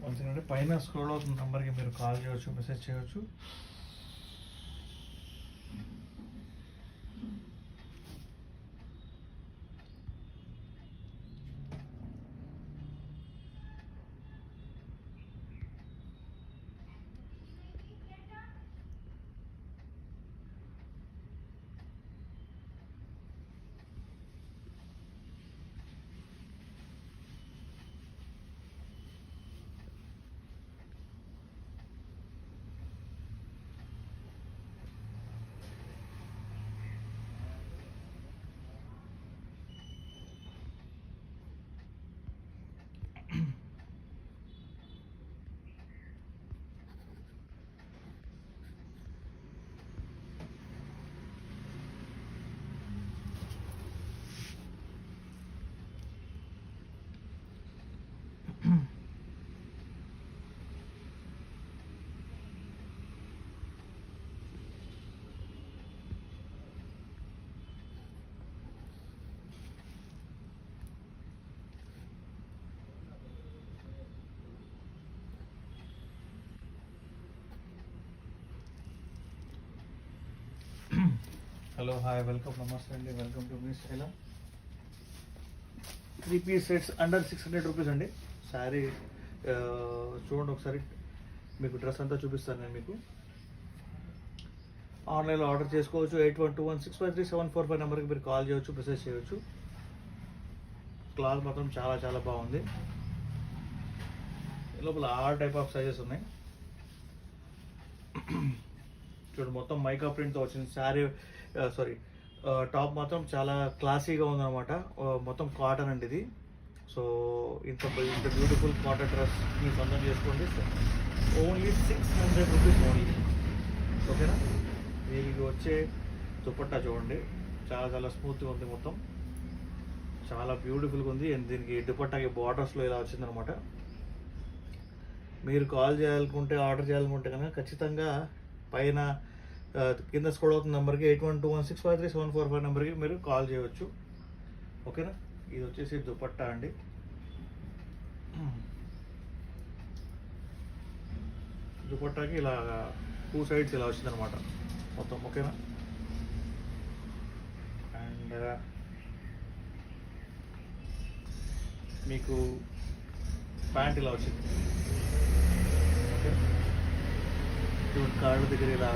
ఎందుకంటే పైన స్క్రోల్ అవుతున్న నెంబర్కి మీరు కాల్ చేయవచ్చు, మెసేజ్ చేయవచ్చు. హలో, హాయ్, వెల్కమ్, నమస్తే అండి. వెల్కమ్ టు మీ style. 3 piece sets under 600 rupees అండి. శారీ చూడండి ఒకసారి, మీకు డ్రెస్ అంతా చూపిస్తాను నేను. మీకు ఆన్లైన్లో ఆర్డర్ చేసుకోవచ్చు. 8121653745 నెంబర్కి మీరు కాల్ చేయవచ్చు, మెసేజ్ చేయవచ్చు. క్లాత్ మాత్రం చాలా చాలా బాగుంది. లోపల ఆల్ టైప్ ఆఫ్ సైజెస్ ఉన్నాయి. చూడండి, మొత్తం మైకా ప్రింట్తో వచ్చింది శారీ. టాప్ మాత్రం చాలా క్లాసీగా ఉందన్నమాట. మొత్తం కాటన్ అండి ఇది. సో ఇంత బ్యూటిఫుల్ కాటన్ డ్రెస్ మీరు సొంతం చేసుకోండి. Only 600 rupees only. ఓకేనా? దీనికి వచ్చే దుపట్టా చూడండి, చాలా చాలా స్మూత్గా ఉంది. మొత్తం చాలా బ్యూటిఫుల్గా ఉంది. అండ్ దీనికి దుపట్టాకి బార్డర్స్లో ఇలా వచ్చిందనమాట. మీరు కాల్ చేయాలనుకుంటే, ఆర్డర్ చేయాలనుకుంటే కనుక ఖచ్చితంగా పైన కింద స్క్రోల్ అవుతున్న నెంబర్కి 8121653745 నెంబర్కి మీరు కాల్ చేయవచ్చు. ఓకేనా? ఇది వచ్చేసి దుపట్టా అండి. దుపట్టాకి ఇలా 2 సైడ్స్ ఇలా వచ్చిందనమాట మొత్తం. ఓకేనా? అండ్ మీకు ప్యాంట్ ఇలా వచ్చింది. ఓకే, కాళ్ళ దగ్గర ఇలా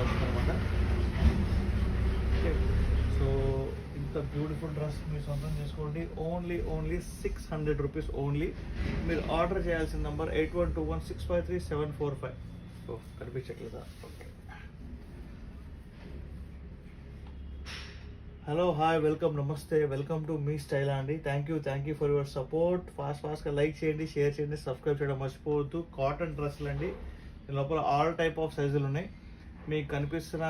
వస్తుందన్నమాట. ఓకే, సో ఇంత బ్యూటిఫుల్ డ్రెస్ మీరు సొంతం చేసుకోండి. Only 600 rupees only. మీరు ఆర్డర్ చేయాల్సిన నెంబర్ 8121653745. ఓ, కనిపించట్లేదా? ఓకే. హలో, హాయ్, వెల్కమ్, నమస్తే, వెల్కమ్ టు మీ స్టైల్ అండి. Thank you for your support. ఫాస్ట్గా లైక్ చేయండి, షేర్ చేయండి, సబ్స్క్రైబ్ చేయడం మర్చిపోవద్దు. కాటన్ డ్రెస్సులు అండి. లోపల ఆల్ టైప్ ఆఫ్ సైజులు ఉన్నాయి. మీకు కనిపిస్తున్న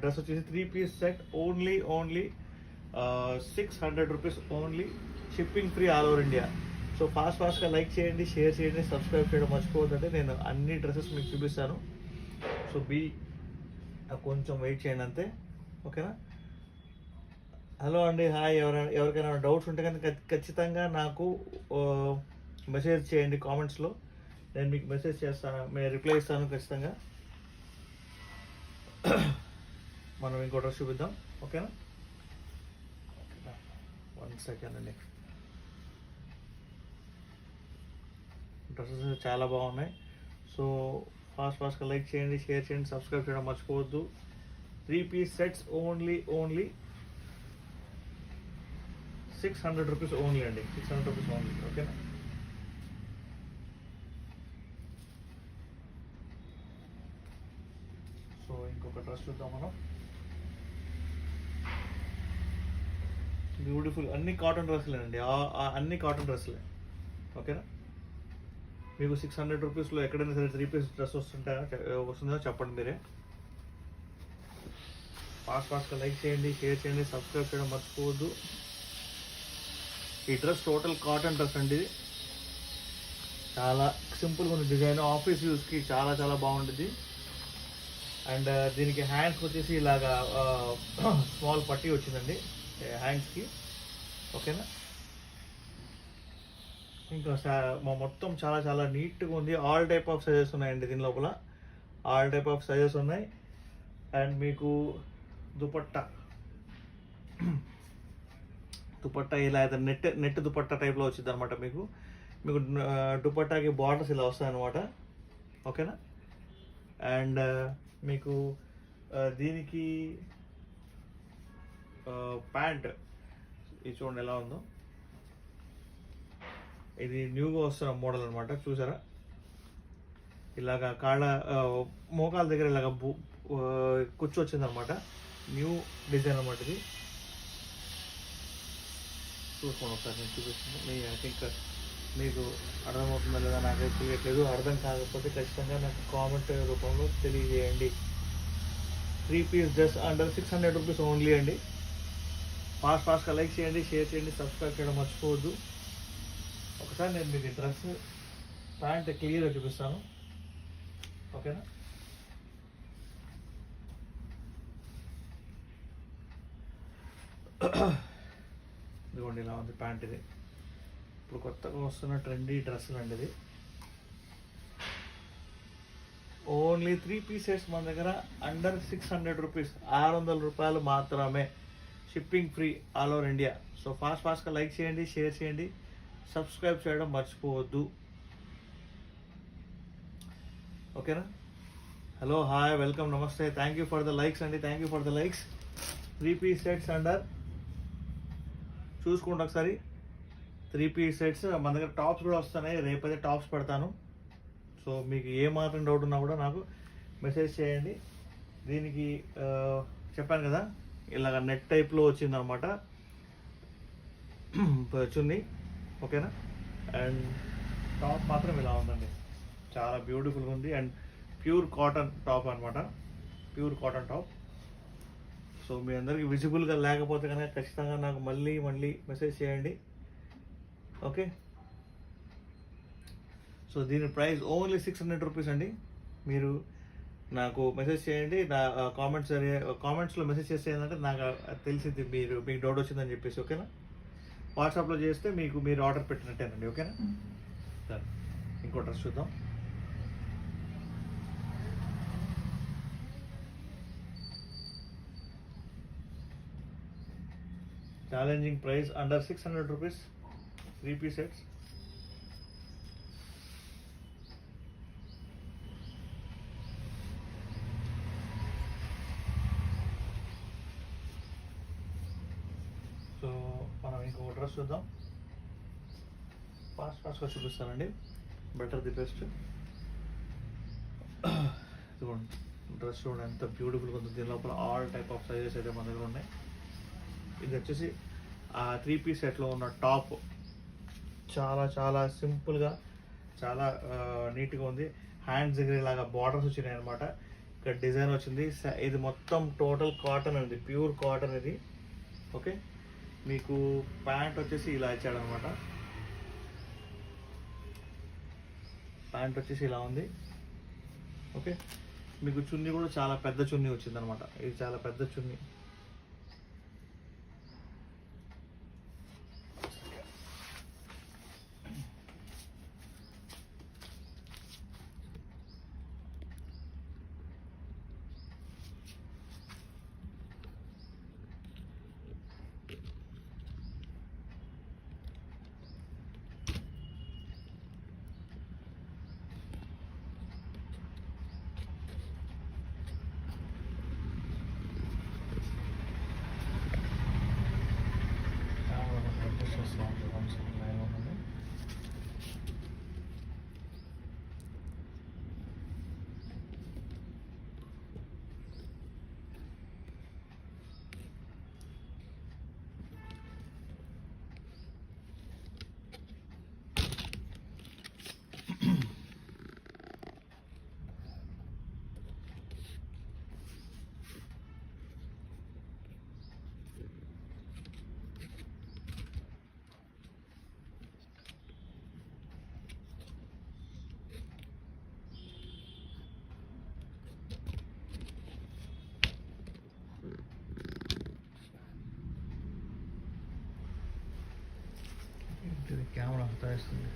డ్రెస్ వచ్చేసి 3 piece set. Only 600 rupees only. Shipping free all over India. So ఫాస్ట్గా లైక్ చేయండి, షేర్ చేయండి, సబ్స్క్రైబ్ చేయడం మర్చిపోవద్దంటే నేను అన్ని డ్రెస్సెస్ మీకు చూపిస్తాను. సో కొంచెం వెయిట్ చేయండి అంతే. ఓకేనా? హలో అండి, హాయ్. ఎవరికైనా డౌట్స్ ఉంటే కనుక ఖచ్చితంగా నాకు మెసేజ్ చేయండి కామెంట్స్లో. నేను మీకు మెసేజ్ చేస్తాను, నేను రిప్లై ఇస్తాను ఖచ్చితంగా. మనం ఇంకో డ్రెస్ చూపిద్దాం. ఓకేనా? 1 సెకండ్ అండి. డ్రెస్సెస్ చాలా బాగున్నాయి. సో ఫాస్ట్గా లైక్ చేయండి, షేర్ చేయండి, సబ్స్క్రైబ్ చేయడం మర్చిపోవద్దు. 3 piece sets only 600 rupees only అండి. 600 రూపీస్ ఓన్లీ. ఓకేనా? సో ఇంకొక డ్రెస్ చూద్దాం మనం. బ్యూటిఫుల్, అన్ని కాటన్ డ్రెస్సులేనండి. అన్ని కాటన్ డ్రెస్సులే. ఓకేనా? మీకు 600 రూపీస్లో ఎక్కడైనా సరే 3 పీస్ డ్రెస్ వస్తుందో చెప్పండి మీరే. ఫాస్ట్గా లైక్ చేయండి, షేర్ చేయండి, సబ్స్క్రైబ్ చేయడం మర్చిపోవద్దు. ఈ డ్రెస్ టోటల్ కాటన్ డ్రెస్ అండి. చాలా సింపుల్గా ఉంది డిజైన్. ఆఫీస్ యూస్కి చాలా చాలా బాగుంటుంది. అండ్ దీనికి హ్యాండ్స్ వచ్చేసి ఇలాగా స్మాల్ పట్టీ వచ్చిందండి హ్యాండ్స్కి. ఓకేనా? ఇంకా మా మొత్తం చాలా చాలా నీట్గా ఉంది. ఆల్ టైప్ ఆఫ్ సైజెస్ ఉన్నాయండి దీని లోపల. ఆల్ టైప్ ఆఫ్ సైజెస్ ఉన్నాయి. అండ్ మీకు దుపట్టా దుపట్టా ఇలా అయితే నెట్ దుపట్టా టైప్లో వచ్చింది అనమాట. మీకు మీకు దుపట్టాకి బార్డర్స్ ఇలా వస్తాయి అనమాట. ఓకేనా. అండ్ మీకు దీనికి ప్యాంట్ ఇది చూడండి ఎలా ఉందో. ఇది న్యూగా వస్తున్న మోడల్ అనమాట. చూసారా, ఇలాగా కాళ్ళ మోకాల దగ్గర ఇలాగ కుచ్చు వచ్చింది అనమాట. న్యూ డిజైన్ అనమాట ఇది. చూసుకోండి ఒకసారి, నేను చూపిస్తాను. ఐ థింక్ మీకు అర్థమవుతుందా లేదా నాకైతే తెలియట్లేదు. అర్థం కాకపోతే ఖచ్చితంగా నాకు కామెంట్ రూపంలో తెలియజేయండి. 3 piece dress under 600 rupees only అండి. ఫాస్ట్గా లైక్ చేయండి, షేర్ చేయండి, సబ్స్క్రైబ్ చేయడం మర్చిపోవద్దు. ఒకసారి నేను మీకు డ్రెస్ ప్యాంట్ క్లియర్గా చూపిస్తాను. ఓకేనా. ఇదిగోండి ఇలా ఉంది ప్యాంట్. ఇది ఇప్పుడు కొత్తగా వస్తున్న ట్రెండీ డ్రెస్సులు అండి. ఇది ఓన్లీ 3 పీసెస్ మన దగ్గర అండర్ 600 రూపీస్, 600 రూపాయలు మాత్రమే. Shipping free all over India. So ఫాస్ట్గా లైక్ చేయండి, షేర్ చేయండి, సబ్స్క్రైబ్ చేయడం మర్చిపోవద్దు. ఓకేనా. హలో, హాయ్, వెల్కమ్, నమస్తే. Thank you for the likes అండి. Thank you for the likes. 3 piece sets under చూసుకోండి ఒకసారి. 3 పీస్ సెట్స్ మన దగ్గర టాప్స్ కూడా వస్తున్నాయి. రేపైతే టాప్స్ పెడతాను. సో మీకు ఏ మాత్రం డౌట్ ఉన్నా కూడా నాకు మెసేజ్ చేయండి. దీనికి చెప్పాను కదా, ఇలాగ నెట్ టైప్లో వచ్చిందనమాట చున్నీ. ఓకేనా. అండ్ టాప్ మాత్రం ఇలా ఉందండి, చాలా బ్యూటిఫుల్గా ఉంది. అండ్ ప్యూర్ కాటన్ టాప్ అనమాట, ప్యూర్ కాటన్ టాప్. సో మీ అందరికీ విజిబుల్గా లేకపోతే కనుక ఖచ్చితంగా నాకు మళ్ళీ మెసేజ్ చేయండి. ఓకే. సో దీని ప్రైస్ ఓన్లీ 600 రూపీస్ అండి. మీరు నాకు మెసేజ్ చేయండి. నా కామెంట్స్లో మెసేజ్ చేస్తే ఏంటంటే నాకు తెలిసింది మీకు డౌట్ వచ్చిందని చెప్పేసి. ఓకేనా. వాట్సాప్లో చేస్తే మీరు ఆర్డర్ పెట్టినట్టేనండి. ఓకేనా. సరే, ఇంకో డ్రెస్ చూద్దాం. Challenging price under 600 rupees, 3 piece sets. So మనం ఇంకో డ్రెస్ చూద్దాం. ఫాస్ట్గా చూపిస్తానండి. Better the best. చూడండి డ్రెస్ చూడండి ఎంత బ్యూటిఫుల్గా ఉంది. దీని లోపల ఆల్ టైప్ ఆఫ్ సైజెస్ అయితే మన దగ్గర ఉన్నాయి. ఇది వచ్చేసి ఆ 3 పీస్ సెట్లో ఉన్న టాప్. చాలా చాలా సింపుల్గా, చాలా నీట్గా ఉంది. హ్యాండ్స్ దగ్గర ఇలాగా బార్డర్స్ వచ్చినాయి అనమాట. ఇక్కడ డిజైన్ వచ్చింది. ఇది మొత్తం టోటల్ కాటన్ అండి, ప్యూర్ కాటన్ ఇది. ఓకే. మీకు ప్యాంట్ వచ్చేసి ఇలా ఇచ్చాడనమాట. ప్యాంట్ వచ్చేసి ఇలా ఉంది. ఓకే. మీకు చున్నీ కూడా చాలా పెద్ద చున్నీ వచ్చిందనమాట. ఇది చాలా పెద్ద చున్నీ. కెమెరా సతాయిస్తుంది.